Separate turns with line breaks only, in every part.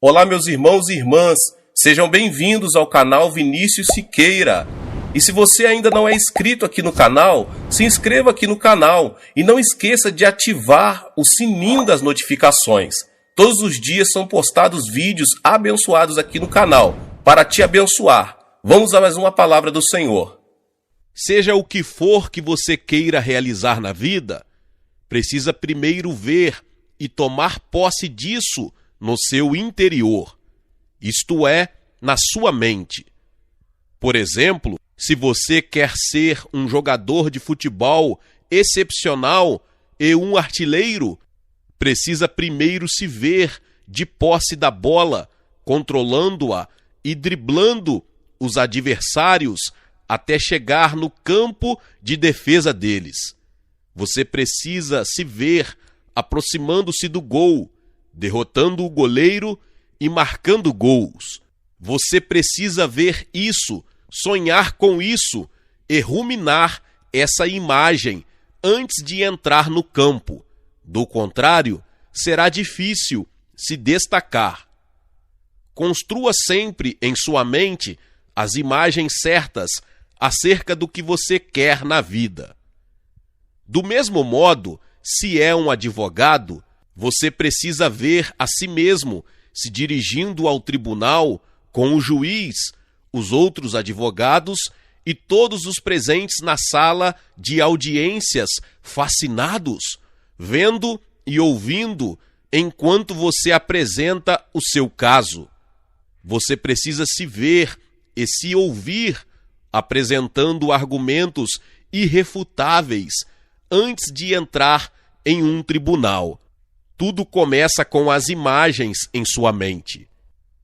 Olá, meus irmãos e irmãs, sejam bem-vindos ao canal Vinícius Siqueira. E se você ainda não é inscrito aqui no canal, se inscreva aqui no canal e não esqueça de ativar o sininho das notificações. Todos os dias são postados vídeos abençoados aqui no canal para te abençoar. Vamos a mais uma palavra do Senhor.
Seja o que for que você queira realizar na vida, precisa primeiro ver e tomar posse disso no seu interior, isto é, na sua mente. Por exemplo, se você quer ser um jogador de futebol excepcional e um artilheiro, precisa primeiro se ver de posse da bola, controlando-a e driblando os adversários até chegar no campo de defesa deles. Você precisa se ver aproximando-se do gol, derrotando o goleiro e marcando gols. Você precisa ver isso, sonhar com isso e ruminar essa imagem antes de entrar no campo. Do contrário, será difícil se destacar. Construa sempre em sua mente as imagens certas acerca do que você quer na vida. Do mesmo modo, se é um advogado, você precisa ver a si mesmo se dirigindo ao tribunal com o juiz, os outros advogados e todos os presentes na sala de audiências, fascinados, vendo e ouvindo enquanto você apresenta o seu caso. Você precisa se ver e se ouvir apresentando argumentos irrefutáveis antes de entrar em um tribunal. Tudo começa com as imagens em sua mente.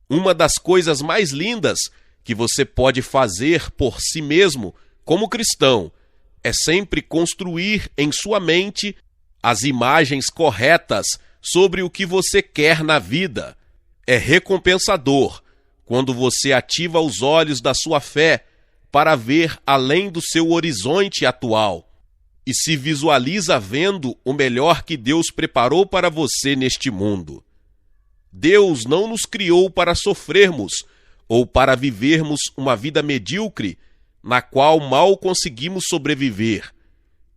Uma das coisas mais lindas que você pode fazer por si mesmo como cristão é sempre construir em sua mente as imagens corretas sobre o que você quer na vida. É recompensador quando você ativa os olhos da sua fé para ver além do seu horizonte atual e se visualiza vendo o melhor que Deus preparou para você neste mundo. Deus não nos criou para sofrermos ou para vivermos uma vida medíocre na qual mal conseguimos sobreviver.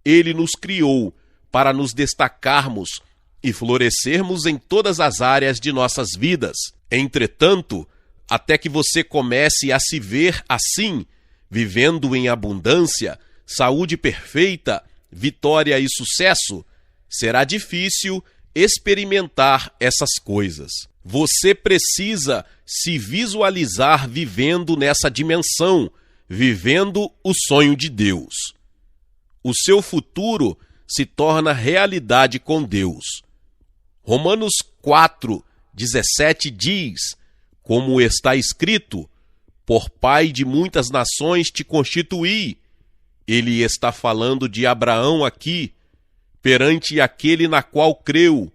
Ele nos criou para nos destacarmos e florescermos em todas as áreas de nossas vidas. Entretanto, até que você comece a se ver assim, vivendo em abundância, saúde perfeita, vitória e sucesso, será difícil experimentar essas coisas. Você precisa se visualizar vivendo nessa dimensão, vivendo o sonho de Deus. O seu futuro se torna realidade com Deus. Romanos 4:17 diz, como está escrito, por pai de muitas nações te constituí. Ele está falando de Abraão aqui, perante aquele na qual creu,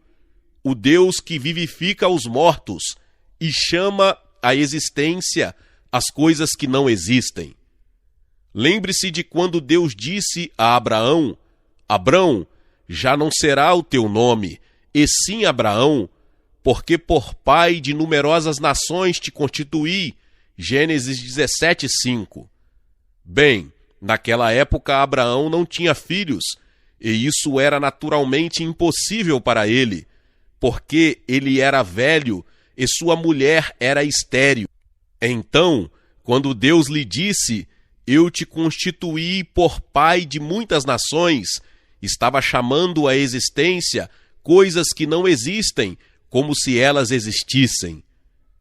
o Deus que vivifica os mortos e chama à existência as coisas que não existem. Lembre-se de quando Deus disse a Abraão, Abrão, já não será o teu nome, e sim Abraão, porque por pai de numerosas nações te constituí. Gênesis 17:5. Bem, naquela época Abraão não tinha filhos, e isso era naturalmente impossível para ele, porque ele era velho e sua mulher era estéril. Então, quando Deus lhe disse, eu te constituí por pai de muitas nações, estava chamando à existência coisas que não existem, como se elas existissem.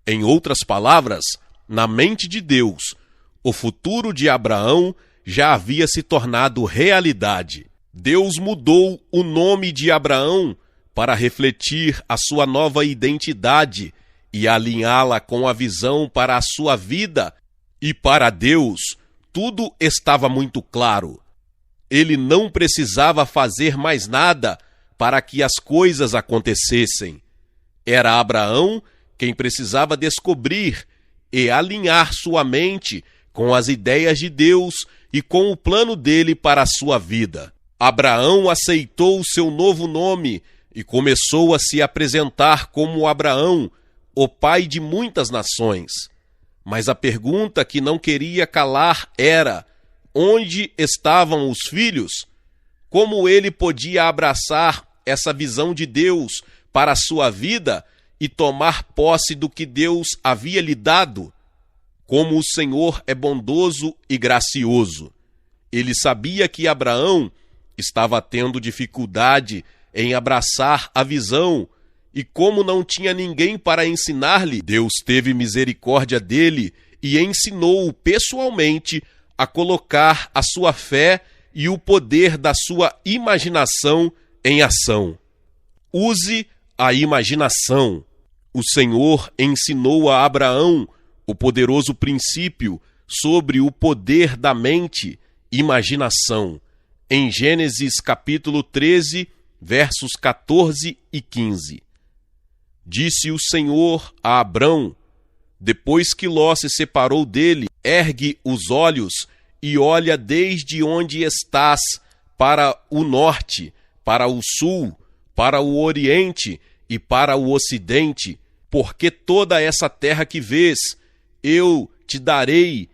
Em outras palavras, na mente de Deus, o futuro de Abraão já havia se tornado realidade. Deus mudou o nome de Abraão para refletir a sua nova identidade e alinhá-la com a visão para a sua vida. E para Deus, tudo estava muito claro. Ele não precisava fazer mais nada para que as coisas acontecessem. Era Abraão quem precisava descobrir e alinhar sua mente com as ideias de Deus e com o plano dele para a sua vida. Abraão aceitou o seu novo nome e começou a se apresentar como Abraão, o pai de muitas nações. Mas a pergunta que não queria calar era: onde estavam os filhos? Como ele podia abraçar essa visão de Deus para a sua vida e tomar posse do que Deus havia lhe dado? Como o Senhor é bondoso e gracioso. Ele sabia que Abraão estava tendo dificuldade em abraçar a visão, e como não tinha ninguém para ensinar-lhe, Deus teve misericórdia dele e ensinou-o pessoalmente a colocar a sua fé e o poder da sua imaginação em ação. Use a imaginação. O Senhor ensinou a Abraão o poderoso princípio sobre o poder da mente, imaginação, em Gênesis capítulo 13, versos 14 e 15. Disse o Senhor a Abrão, depois que Ló se separou dele: ergue os olhos e olha desde onde estás para o norte, para o sul, para o oriente e para o ocidente, porque toda essa terra que vês, eu te darei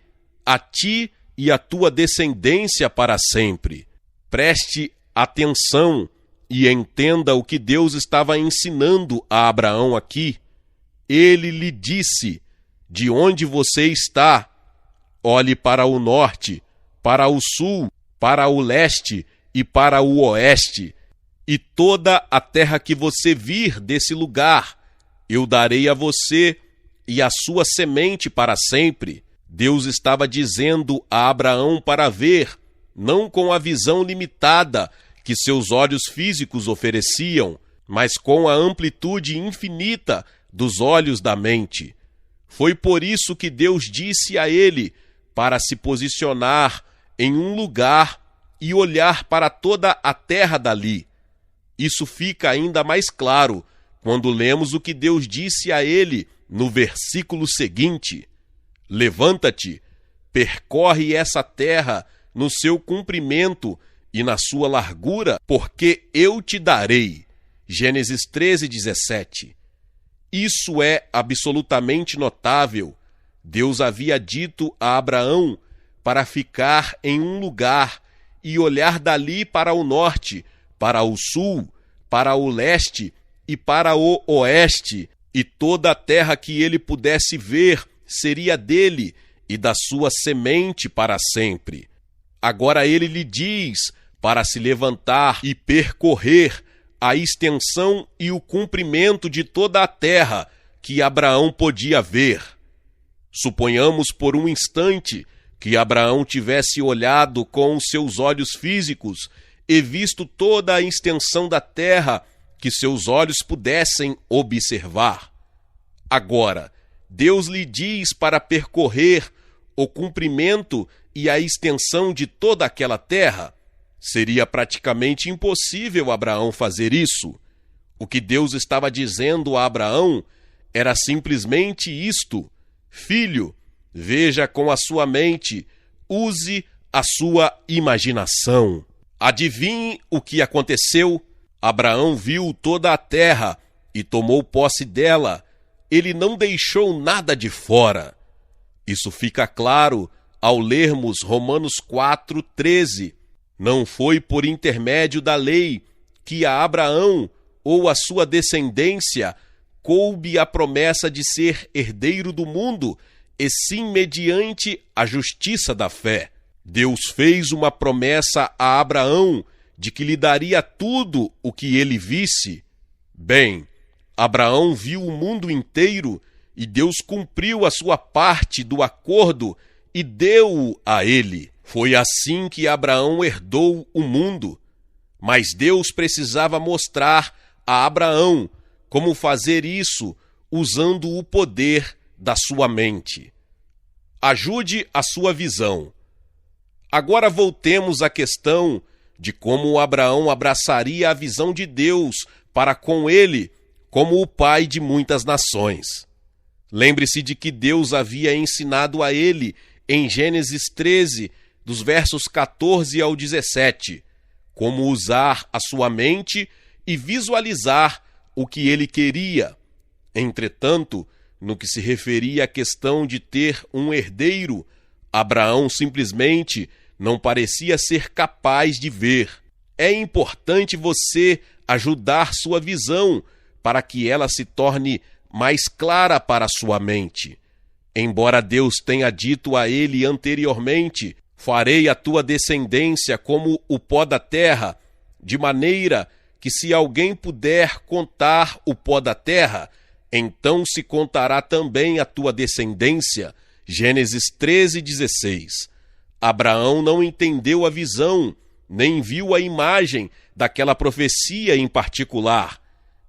a ti e a tua descendência para sempre. Preste atenção e entenda o que Deus estava ensinando a Abraão aqui. Ele lhe disse: de onde você está, olhe para o norte, para o sul, para o leste e para o oeste, e toda a terra que você vir desse lugar, eu darei a você e a sua semente para sempre. Deus estava dizendo a Abraão para ver, não com a visão limitada que seus olhos físicos ofereciam, mas com a amplitude infinita dos olhos da mente. Foi por isso que Deus disse a ele para se posicionar em um lugar e olhar para toda a terra dali. Isso fica ainda mais claro quando lemos o que Deus disse a ele no versículo seguinte: levanta-te, percorre essa terra no seu comprimento e na sua largura, porque eu te darei. Gênesis 13, 17. Isso é absolutamente notável. Deus havia dito a Abraão para ficar em um lugar e olhar dali para o norte, para o sul, para o leste e para o oeste, e toda a terra que ele pudesse ver seria dele e da sua semente para sempre. Agora ele lhe diz para se levantar e percorrer a extensão e o comprimento de toda a terra que Abraão podia ver. Suponhamos por um instante que Abraão tivesse olhado com os seus olhos físicos e visto toda a extensão da terra que seus olhos pudessem observar. Agora, Deus lhe diz para percorrer o comprimento e a extensão de toda aquela terra. Seria praticamente impossível Abraão fazer isso. O que Deus estava dizendo a Abraão era simplesmente isto: filho, veja com a sua mente, use a sua imaginação. Adivinhe o que aconteceu? Abraão viu toda a terra e tomou posse dela. Ele não deixou nada de fora. Isso fica claro ao lermos Romanos 4:13. Não foi por intermédio da lei que a Abraão ou a sua descendência coube a promessa de ser herdeiro do mundo, e sim mediante a justiça da fé. Deus fez uma promessa a Abraão de que lhe daria tudo o que ele visse. Bem, Abraão viu o mundo inteiro e Deus cumpriu a sua parte do acordo e deu-o a ele. Foi assim que Abraão herdou o mundo. Mas Deus precisava mostrar a Abraão como fazer isso usando o poder da sua mente. Ajude a sua visão. Agora voltemos à questão de como Abraão abraçaria a visão de Deus para com ele como o pai de muitas nações. Lembre-se de que Deus havia ensinado a ele em Gênesis 13, dos versos 14 ao 17, como usar a sua mente e visualizar o que ele queria. Entretanto, no que se referia à questão de ter um herdeiro, Abraão simplesmente não parecia ser capaz de ver. É importante você ajudar sua visão para que ela se torne mais clara para a sua mente. Embora Deus tenha dito a ele anteriormente: farei a tua descendência como o pó da terra, de maneira que se alguém puder contar o pó da terra, então se contará também a tua descendência. Gênesis 13:16. Abraão não entendeu a visão, nem viu a imagem daquela profecia em particular.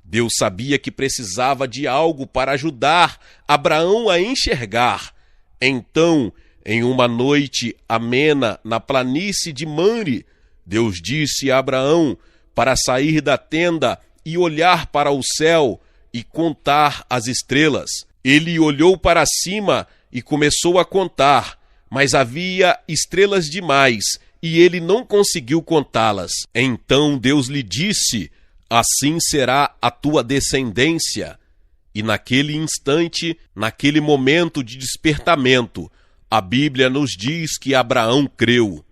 Deus sabia que precisava de algo para ajudar Abraão a enxergar. Então, em uma noite amena na planície de Mamre, Deus disse a Abraão para sair da tenda e olhar para o céu e contar as estrelas. Ele olhou para cima e começou a contar, mas havia estrelas demais e ele não conseguiu contá-las. Então Deus lhe disse: assim será a tua descendência. E naquele instante, naquele momento de despertamento, a Bíblia nos diz que Abraão creu.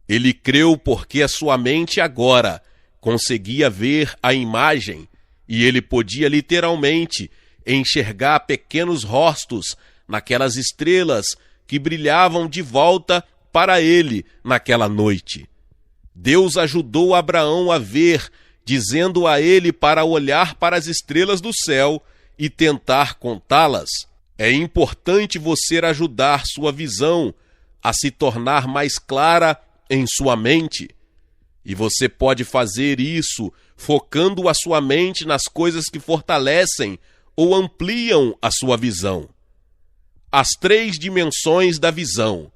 Ele creu porque a sua mente agora conseguia ver a imagem e ele podia literalmente enxergar pequenos rostos naquelas estrelas que brilhavam de volta para ele naquela noite. Deus ajudou Abraão a ver, dizendo a ele para olhar para as estrelas do céu e tentar contá-las. É importante você ajudar sua visão a se tornar mais clara em sua mente. E você pode fazer isso focando a sua mente nas coisas que fortalecem ou ampliam a sua visão. As 3 dimensões da visão.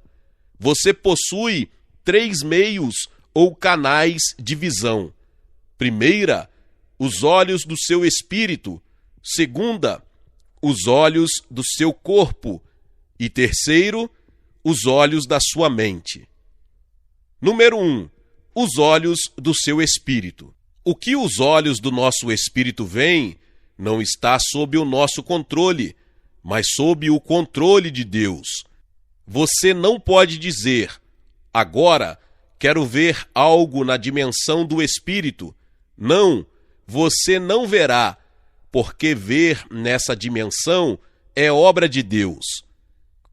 Você possui 3 meios ou canais de visão. Primeira, os olhos do seu espírito. Segunda, os olhos do seu corpo. E terceiro, os olhos da sua mente. Número 1. Os olhos do seu espírito. O que os olhos do nosso espírito veem não está sob o nosso controle, mas sob o controle de Deus. Você não pode dizer: agora quero ver algo na dimensão do espírito. Não, você não verá, porque ver nessa dimensão é obra de Deus.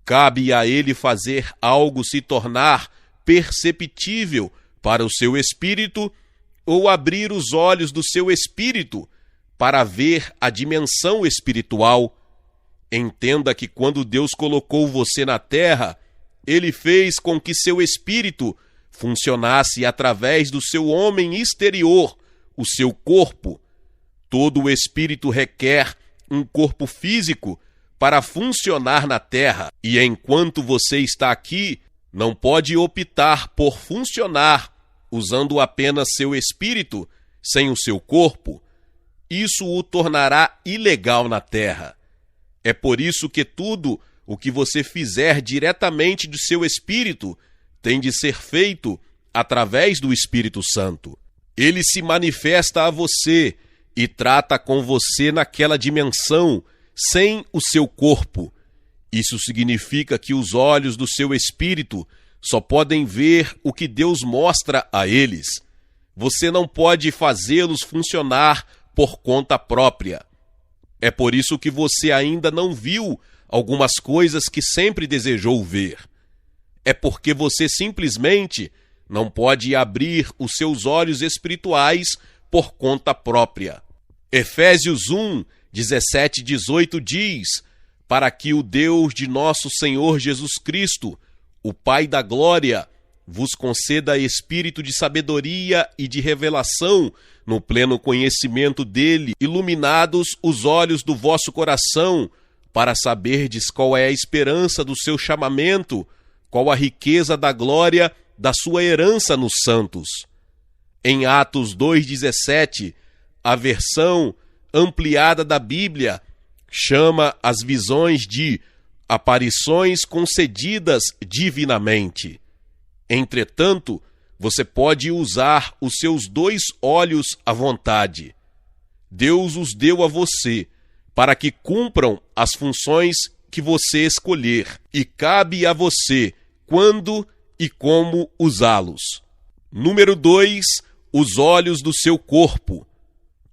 Cabe a Ele fazer algo se tornar perceptível para o seu espírito ou abrir os olhos do seu espírito para ver a dimensão espiritual. Entenda que quando Deus colocou você na terra, Ele fez com que seu espírito funcionasse através do seu homem exterior, o seu corpo. Todo o espírito requer um corpo físico para funcionar na terra. E enquanto você está aqui, não pode optar por funcionar usando apenas seu espírito sem o seu corpo. Isso o tornará ilegal na terra. É por isso que tudo o que você fizer diretamente do seu espírito tem de ser feito através do Espírito Santo. Ele se manifesta a você e trata com você naquela dimensão sem o seu corpo. Isso significa que os olhos do seu espírito só podem ver o que Deus mostra a eles. Você não pode fazê-los funcionar por conta própria. É por isso que você ainda não viu algumas coisas que sempre desejou ver. É porque você simplesmente não pode abrir os seus olhos espirituais por conta própria. Efésios 1, 17 e 18 diz: para que o Deus de nosso Senhor Jesus Cristo, o Pai da glória, vos conceda espírito de sabedoria e de revelação no pleno conhecimento dele, iluminados os olhos do vosso coração, para saberdes qual é a esperança do seu chamamento, qual a riqueza da glória da sua herança nos santos. Em Atos 2,17, a versão ampliada da Bíblia chama as visões de aparições concedidas divinamente. Entretanto, você pode usar os seus 2 olhos à vontade. Deus os deu a você para que cumpram as funções que você escolher, e cabe a você quando e como usá-los. Número 2, os olhos do seu corpo.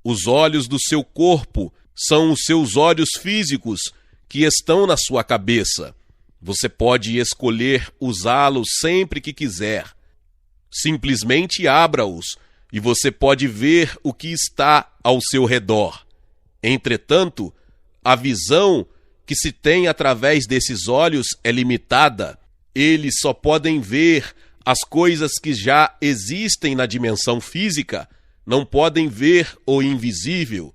Os olhos do seu corpo são os seus olhos físicos que estão na sua cabeça. Você pode escolher usá-los sempre que quiser. Simplesmente abra-os e você pode ver o que está ao seu redor. Entretanto, a visão que se tem através desses olhos é limitada. Eles só podem ver as coisas que já existem na dimensão física, não podem ver o invisível.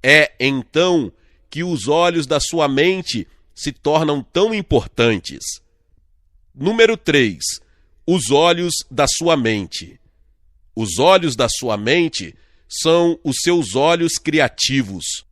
É então que os olhos da sua mente se tornam tão importantes. Número 3, os olhos da sua mente. Os olhos da sua mente são os seus olhos criativos.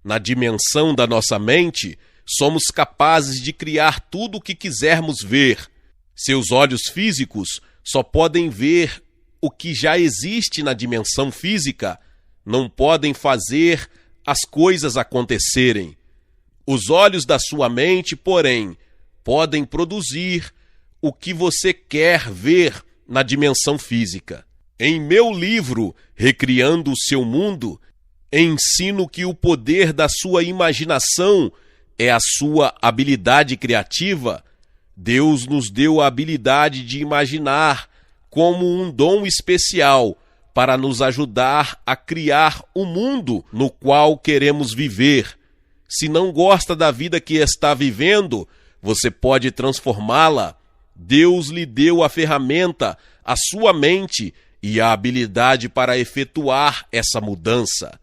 Na dimensão da nossa mente, somos capazes de criar tudo o que quisermos ver. Seus olhos físicos só podem ver o que já existe na dimensão física, não podem fazer as coisas acontecerem. Os olhos da sua mente, porém, podem produzir o que você quer ver na dimensão física. Em meu livro, Recriando o Seu Mundo, ensino que o poder da sua imaginação é a sua habilidade criativa. Deus nos deu a habilidade de imaginar como um dom especial para nos ajudar a criar o mundo no qual queremos viver. Se não gosta da vida que está vivendo, você pode transformá-la. Deus lhe deu a ferramenta, a sua mente e a habilidade para efetuar essa mudança.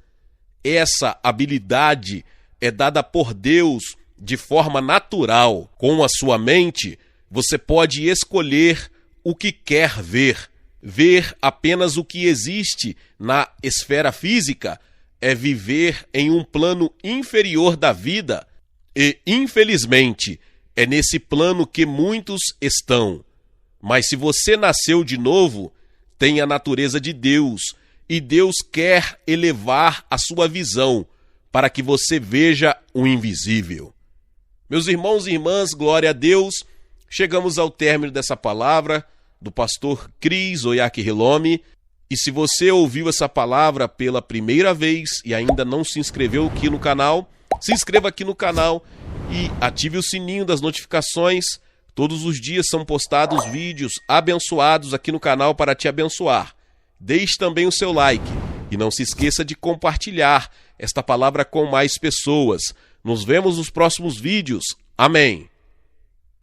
Essa habilidade é dada por Deus de forma natural. Com a sua mente, você pode escolher o que quer ver. Ver apenas o que existe na esfera física é viver em um plano inferior da vida. E, infelizmente, é nesse plano que muitos estão. Mas se você nasceu de novo, tem a natureza de Deus, e Deus quer elevar a sua visão para que você veja o invisível. Meus irmãos e irmãs, glória a Deus, chegamos ao término dessa palavra do pastor Cris Oyakhilome. E se você ouviu essa palavra pela primeira vez e ainda não se inscreveu aqui no canal, se inscreva aqui no canal e ative o sininho das notificações. Todos os dias são postados vídeos abençoados aqui no canal para te abençoar. Deixe também o seu like e não se esqueça de compartilhar esta palavra com mais pessoas. Nos vemos nos próximos vídeos. Amém.